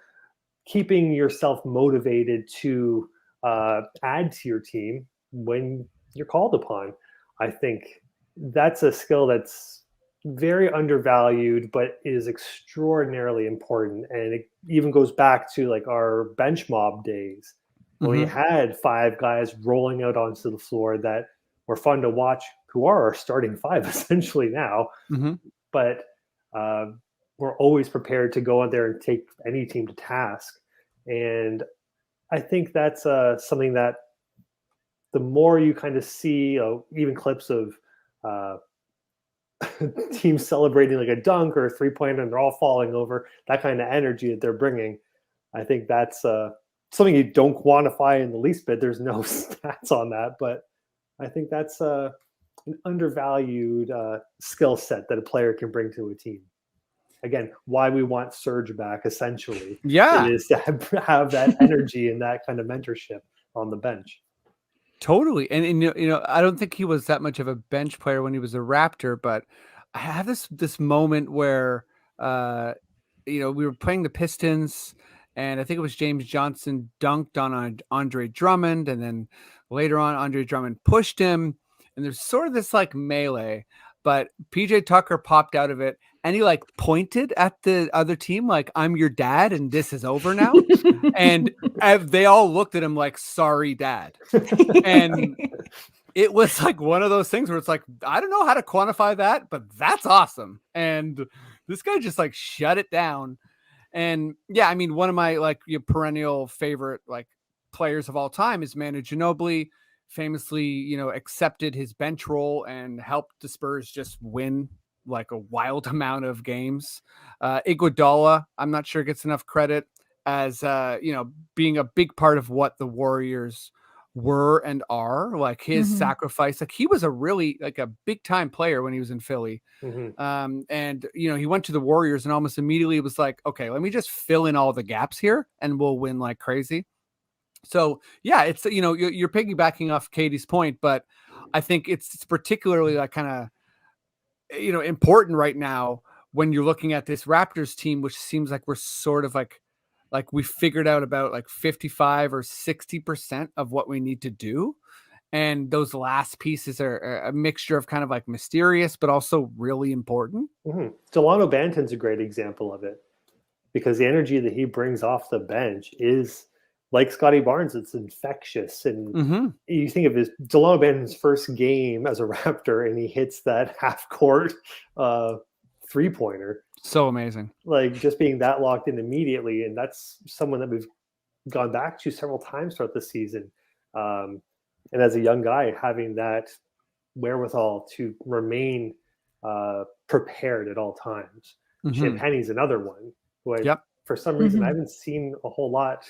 keeping yourself motivated to add to your team when you're called upon. I think that's a skill that's very undervalued, but is extraordinarily important. And it even goes back to like our bench mob days. when we had 5 guys rolling out onto the floor that were fun to watch, who are our starting 5 essentially now. But we're always prepared to go out there and take any team to task. And I think that's something that the more you kind of see, even clips of teams celebrating like a dunk or a 3-pointer and they're all falling over, that kind of energy that they're bringing, I think that's something you don't quantify in the least bit. There's no stats on that, but I think that's an undervalued skill set that a player can bring to a team. Again, why we want Serge back, essentially. Yeah. It is to have that energy and that kind of mentorship on the bench. Totally. And you know, I don't think he was that much of a bench player when he was a Raptor, but I have this moment where you know, we were playing the Pistons, and I think it was James Johnson dunked on Andre Drummond, and then later on Andre Drummond pushed him, and there's sort of this like melee, but PJ Tucker popped out of it and he like pointed at the other team like, I'm your dad and this is over now. And they all looked at him like, sorry, dad. And it was like one of those things where it's like, I don't know how to quantify that, but that's awesome. And this guy just like shut it down. And yeah, I mean, one of my like perennial favorite like players of all time is Manu Ginobili. Famously, you know, accepted his bench role and helped the Spurs just win like a wild amount of games. Iguodala, I'm not sure gets enough credit as you know, being a big part of what the Warriors were and are, like his sacrifice. Like he was a really like a big time player when he was in Philly. And you know, he went to the Warriors and almost immediately was like, okay, let me just fill in all the gaps here and we'll win like crazy. So yeah, it's, you know, you're piggybacking off Katie's point, but I think it's particularly like kind of, you know, important right now when you're looking at this Raptors team, which seems like we're sort of like we figured out about like 55 or 60% of what we need to do. And those last pieces are a mixture of kind of like mysterious, but also really important. Delano Banton's a great example of it, because the energy that he brings off the bench is like Scotty Barnes. It's infectious. And you think of his Delano Banton's first game as a Raptor, and he hits that half court 3-pointer. So amazing. Like just being that locked in immediately. And that's someone that we've gone back to several times throughout the season. And as a young guy, having that wherewithal to remain prepared at all times. Champagne's another one who for some reason I haven't seen a whole lot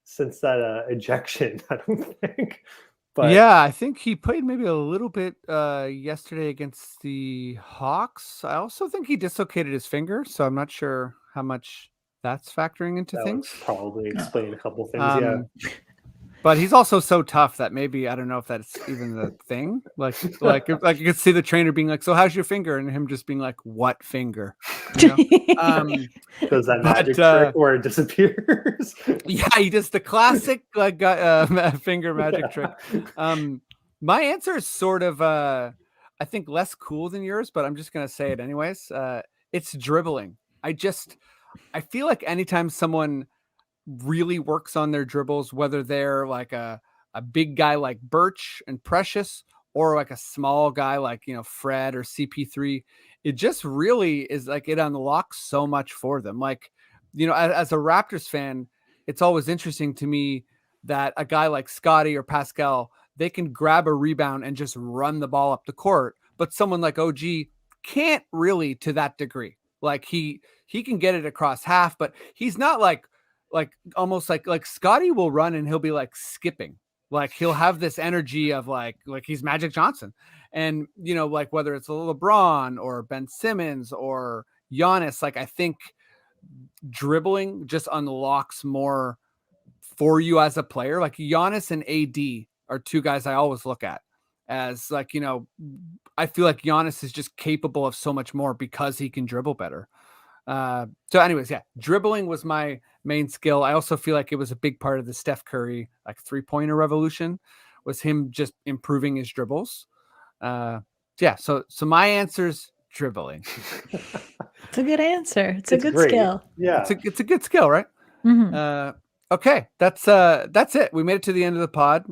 since that ejection, I don't think. But yeah, I think he played maybe a little bit yesterday against the Hawks. I also think he dislocated his finger, so I'm not sure how much that's factoring into that things. would probably explain a couple things. But he's also so tough that maybe, I don't know if that's even the thing. Like you could see the trainer being like, so how's your finger? And him just being like, what finger? You know? Does that magic trick where it disappears? Yeah, he does the classic like finger magic trick. My answer is sort of, I think less cool than yours, but I'm just going to say it anyways. It's dribbling. I feel like anytime someone really works on their dribbles, whether they're like a big guy like Birch and Precious, or like a small guy like, you know, Fred or CP3, it just really is like it unlocks so much for them. Like, you know, as a Raptors fan, it's always interesting to me that a guy like Scotty or Pascal, they can grab a rebound and just run the ball up the court, but someone like OG can't really to that degree. Like he can get it across half, but he's not like almost like Scotty will run and he'll be like skipping, like he'll have this energy of like he's Magic Johnson. And, you know, like whether it's a LeBron or Ben Simmons or Giannis, like I think dribbling just unlocks more for you as a player. Like Giannis and AD are two guys I always look at as like, you know, I feel like Giannis is just capable of so much more because he can dribble better. So anyways, yeah, dribbling was my main skill. I also feel like it was a big part of the Steph Curry like 3-pointer revolution was him just improving his dribbles. Yeah, so my answer's dribbling. It's a good answer. It's a good skill. Yeah, it's a good skill, right? Okay, that's it. We made it to the end of the pod.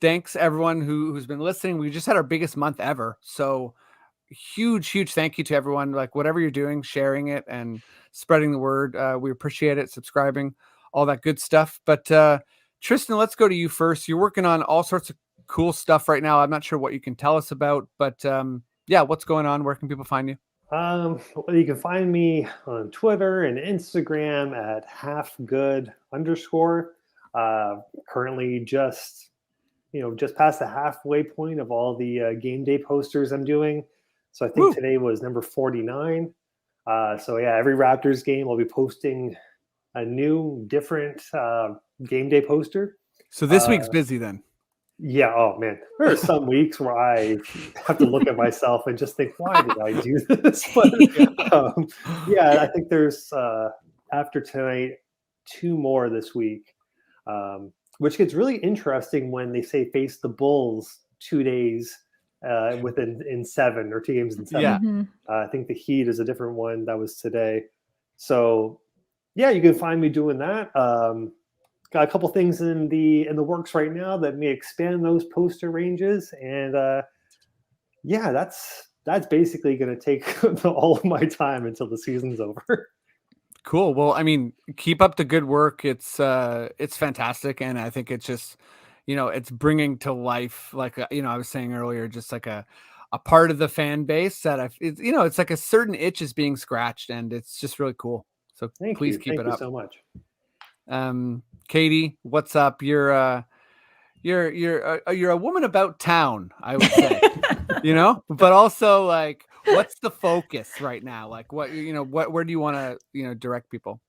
Thanks everyone who's been listening. We just had our biggest month ever, so huge thank you to everyone. Like whatever you're doing, sharing it and spreading the word. We appreciate it. Subscribing, all that good stuff. But Tristan, let's go to you first. You're working on all sorts of cool stuff right now. I'm not sure what you can tell us about, but yeah, what's going on? Where can people find you? Well, you can find me on Twitter and Instagram at halfgood_. Currently just past the halfway point of all the game day posters I'm doing. So I think today was number 49. So yeah, every Raptors game I'll be posting a new, different game day poster. So this week's busy then. Yeah. Oh man, there are some weeks where I have to look at myself and just think, why did I do this? But yeah, I think there's after tonight 2 more this week, which gets really interesting when they say face the Bulls 2 days in 7 or 2 games in 7. Yeah. I think the Heat is a different one that was today. So yeah, you can find me doing that. Got a couple things in the works right now that may expand those poster ranges, and yeah, that's basically going to take all of my time until the season's over. Cool. Well, I mean, keep up the good work. It's fantastic, and I think it's just, it's bringing to life, like I was saying earlier, just like a part of the fan base that it's like a certain itch is being scratched, and it's just really cool. So please keep it up. Thank you so much. Katie, what's up? You're a woman about town, I would say, but also like, what's the focus right now? Like where do you want to, direct people?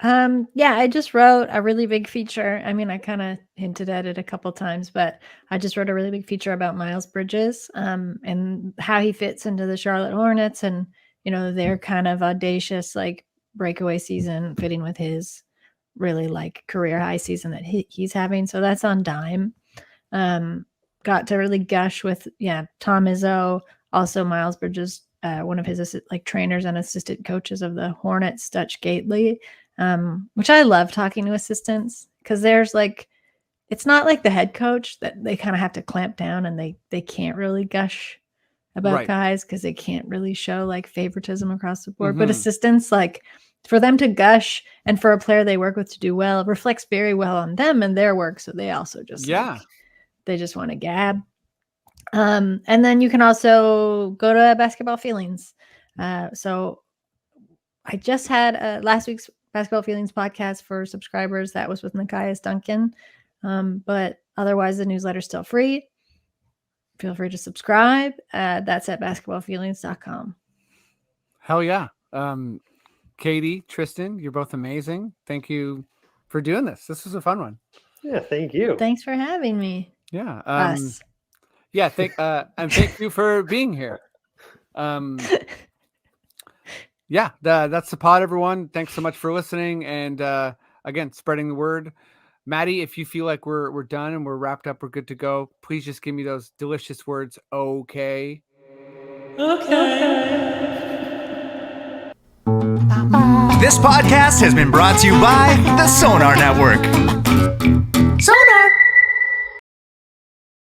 Yeah, I just wrote a really big feature. I mean, I kind of hinted at it a couple times, but I just wrote a really big feature about Miles Bridges, and how he fits into the Charlotte Hornets, and, their kind of audacious, like, breakaway season fitting with his really like career high season that he's having. So that's on Dime. Got to really gush with Tom Izzo, also Miles Bridges, one of his trainers and assistant coaches of the Hornets, Dutch Gately, which I love talking to assistants, because there's it's not like the head coach that they kind of have to clamp down, and they can't really gush about guys because they can't really show like favoritism across the board. But assistants, like, for them to gush and for a player they work with to do well, reflects very well on them and their work. So they also just they just want to gab. And then you can also go to Basketball Feelings. So I just had last week's Basketball Feelings podcast for subscribers. That was with Nikias Duncan. But otherwise, the newsletter's still free. Feel free to subscribe. That's at basketballfeelings.com. Hell yeah. Katie, Tristan, you're both amazing. Thank you for doing this. This was a fun one. Yeah, thank you. Thanks for having me. Yeah. Us. Yeah, and thank you for being here. Yeah, that's the pod, everyone. Thanks so much for listening, and again, spreading the word. Maddie, if you feel like we're done and we're wrapped up, we're good to go, please just give me those delicious words. Okay. This podcast has been brought to you by the Sonar Network.